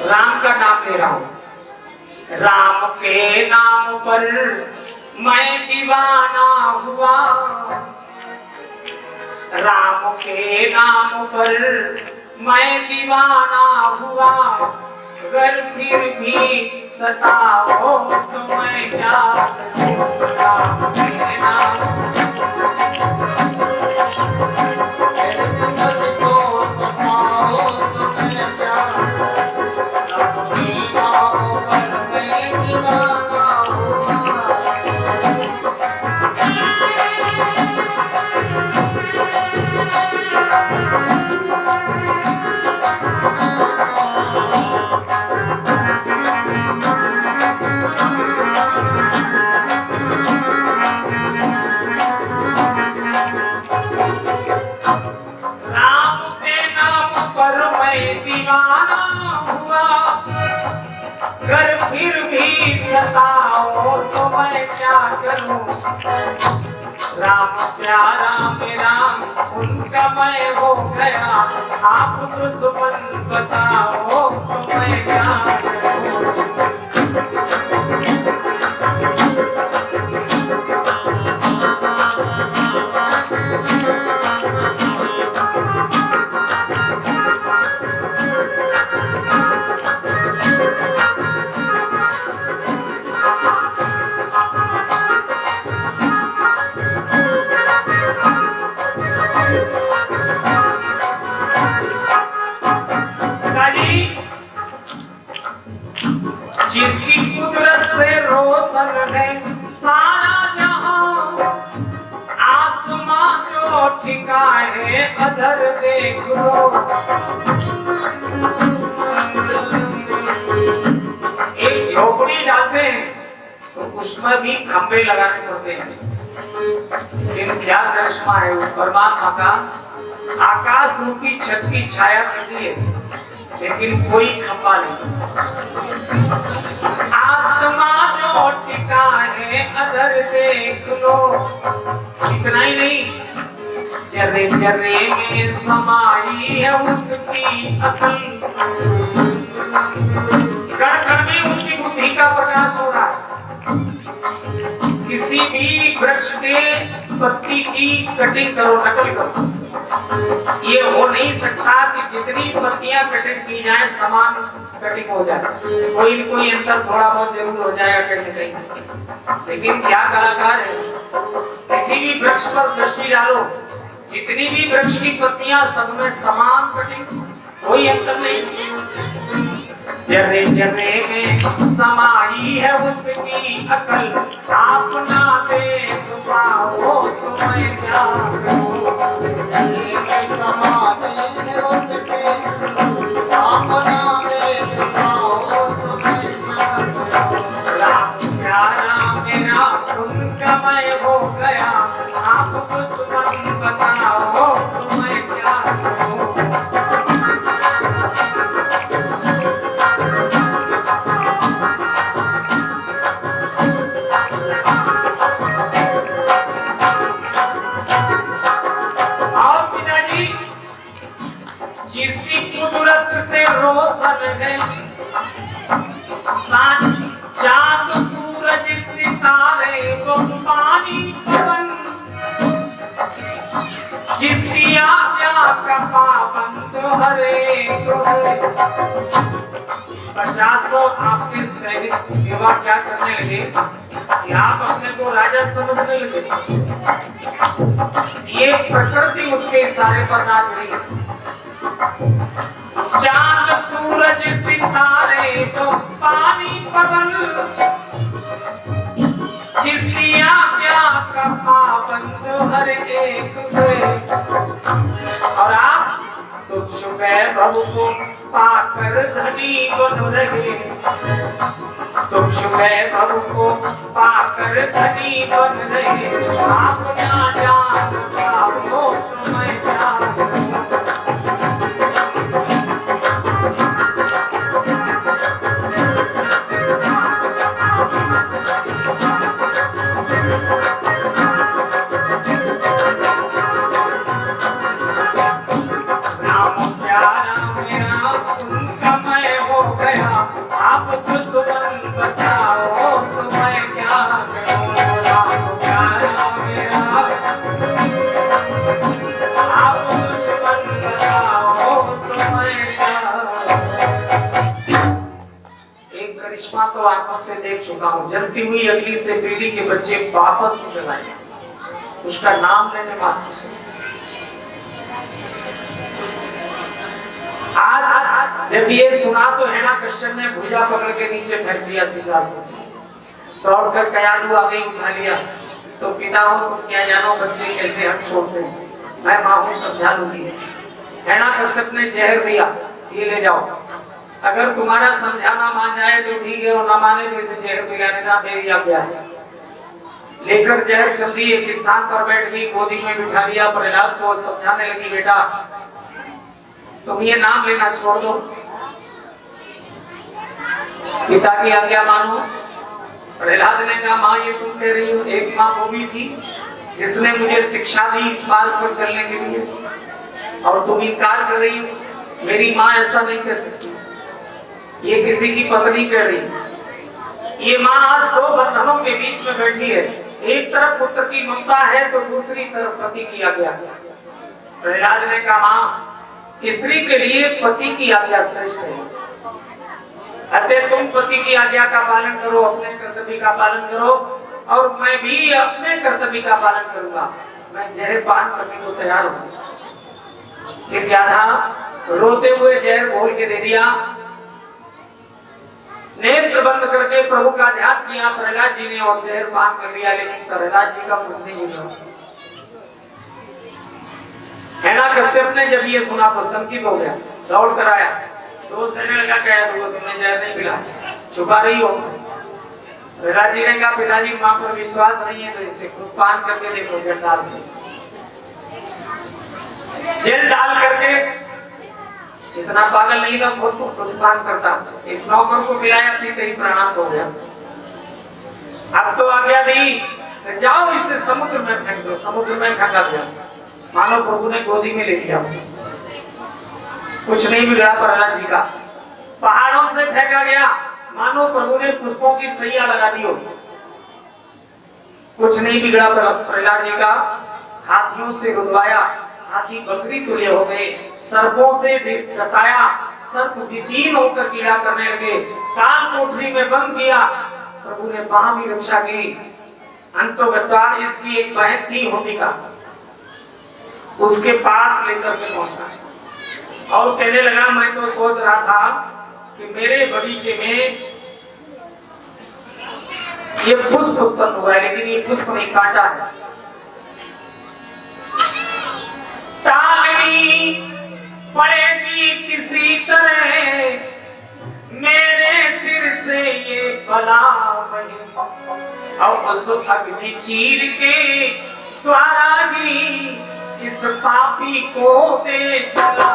राम का नाम ले रहा हूं। राम के नाम पर मैं दीवाना हुआ, राम के नाम पर मैं दीवाना हुआ, अगर फिर भी सताओ तो मैं क्या करूं। राम के नाम अगर फिर भी सताओ तो मैं क्या करूं। राम प्यारा मेरा उनका मैं हो गया, आप दुश्मन बताओ तो मैं क्या करूं। जिसकी कुदरत से रोशन है सारा जहां, आसमां जो ठिकाए अधर देख लो। एक झोपड़ी डालते हैं तो उसमें भी खंभे लगाने पड़ते हैं, लेकिन क्या करिश्मा है उस परमात्मा का। आकाश रूपी छत की छाया मिलती है लेकिन कोई खंभा नहीं। आसमां जो ठिकाने अधर देख लो। इतना ही नहीं, जर्रे जर्रे में समाई है उसकी अकल, कण कण में उसकी बुद्धि का प्रकाश हो रहा है। किसी भी वृक्ष के पत्ती की कटिंग करो, नकल करो, ये हो नहीं सकता कि जितनी पत्तियां कटिंग की जाए समान कटिंग हो जाए। कोई कोई अंतर थोड़ा बहुत जरूर हो जाएगा कहीं न कहीं, लेकिन क्या कलाकार है। किसी भी वृक्ष पर दृष्टि डालो, जितनी भी वृक्ष की पत्तियां सब में समान कटिंग, कोई अंतर नहीं। जर्रे जर्रे में समाई है उसकी अकल, आप ना देख पाओ तो मैं क्या करूं। समाई है उसकी आप ना देख पाओ तो मैं क्या करूं। राम प्यारा मेरा उनका मैं हो गया, आप दुश्मन बताओ तो मैं क्या करूं। जिसकी कुदरत से रोशन है चांद सूरज सितारे वो पानी पवन, जिसकी आज्ञा का पाबंद हर एक है। 50 आपके सैनिक सेवा क्या करने लगे कि आप अपने को राजा समझने लगे। ये प्रकृति उसके इशारे पर नाच रही है। चांद सूरज सितारे तो पानी पवन, जिसकी आज्ञा का पाबंद हर एक है। और आप तुच्छ वैभव को पाकर धनी बन रहे, तुच्छ वैभव को पाकर धनी बन रहे। आप ना जान पाओ तो मैं क्या करूं। गया, आप दुश्मन बताओ तो मैं क्या करूं, आप प्यारा मेरा, आप दुश्मन बताओ तो मैं क्या। एक करिश्मा तो आंखों से देख चुका हूं, जलती हुई अगली से पीढ़ी के बच्चे वापस निकल आए, उसका नाम लेने मात्र से। आज जब ये सुना तो हिरण्यकश्यप ने भुजा पकड़ के नीचे फेंक दिया सीधा से, दौड़कर कयाधु आ गई, उठा लिया। तो पिता हो तुम क्या जानो बच्चे कैसे हट छोड़ते हैं, मैं मां हूं समझा लूंगी। हिरण्यकश्यप ने जहर दिया, ये ले जाओ, अगर तुम्हारा समझाना मान जाए तो ठीक है, और ना माने तो इसे जहर पिलाने का मेरी आज्ञा है। लेकर जहर चल दी, एक स्थान पर बैठ गई, गोदी में बिठा लिया, प्रहलाद को समझाने लगी, बेटा तुम ये नाम लेना छोड़ दो, पिता की आज्ञा मानो। प्रहलाद ने कहा माँ ये तुम कह रही हो, एक माँ वो भी थी जिसने मुझे शिक्षा दी इस मार्ग पर चलने के लिए, और तुम इनकार कर रही हो, मेरी माँ ऐसा नहीं कर सकती, ये किसी की पत्नी कह रही। ये माँ आज दो बंधनों के बीच में बैठी है, एक तरफ पुत्र की ममता है तो दूसरी तरफ पति की आज्ञा। प्रहलाद ने कहा माँ स्त्री के लिए पति की आज्ञा श्रेष्ठ है, अतः तुम पति की आज्ञा का पालन करो, अपने कर्तव्य का पालन करो, और मैं भी अपने कर्तव्य का पालन करूंगा। मैं जहर पान करने को तैयार हूं। फिर क्या था, रोते हुए जहर घोल के दे दिया, नेत्र बंद करके प्रभु का ध्यान किया प्रहलाद जी ने, और जहर पान कर लिया, लेकिन प्रहलाद जी का कुछ नहीं हुआ। हिरण्यकश्यप ने जब ये सुना तो संकित हो गया, दौड़ कर आया, दोस्त कहने लगा क्या तुमने जहर नहीं पिला, छुपा रही हो। प्रहलाद जी ने कहा पिताजी मां पर विश्वास नहीं है तो इसे खुद पान करके देखो, जल डाल जल डाल करके, इतना पागल नहीं था खुद पान करता, एक नौकर को पिलाया, अपनी तेरी प्राणांत हो गया। अब तो आज्ञा दी, जाओ इसे समुद्र में फेंक दो, समुद्र में फेंका गया, मानो प्रभु ने गोदी में ले लिया, कुछ नहीं बिगड़ा प्रहलाद जी का। पहाड़ों से फेंका गया, मानो प्रभु ने पुष्पों की सैया लगा दी हो, कुछ नहीं बिगड़ा प्रहलाद जी का। हाथियों से रुदवाया, हाथी बकरी तुल्य हो गए, सर्पों से डसाया, सर्प विशीन होकर कीड़ा करने लगे, काल कोठरी में बंद किया, प्रभु ने वहां भी रक्षा की। अंतोगत्वा इसकी एक बहन थी होमिका, उसके पास लेकर के पहुंचा और कहने लगा मैं तो सोच रहा था कि मेरे बगीचे में ये पुष्प उत्पन्न हुआ है, लेकिन ये पुष्प नहीं काटा है। टांगनी पड़ेगी किसी तरह मेरे सिर से ये बला वही, और उस अग्नि चीर के द्वारा ही इस पापी को दे चला।